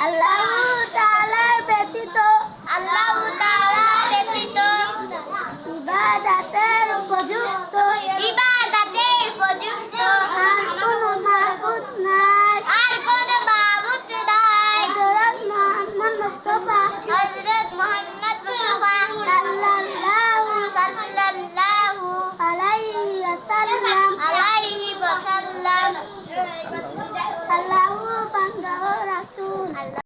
আল্লাহু তাআলার ব্যতীত ইবাদতের উপযুক্ত আর কোনো মাবুদ নাই হযরত মুহাম্মদ মুস্তাফা সাল্লাল্লাহু আলাইহি ওয়াসাল্লাম আল্লাহু বান্দা ও রাসূল।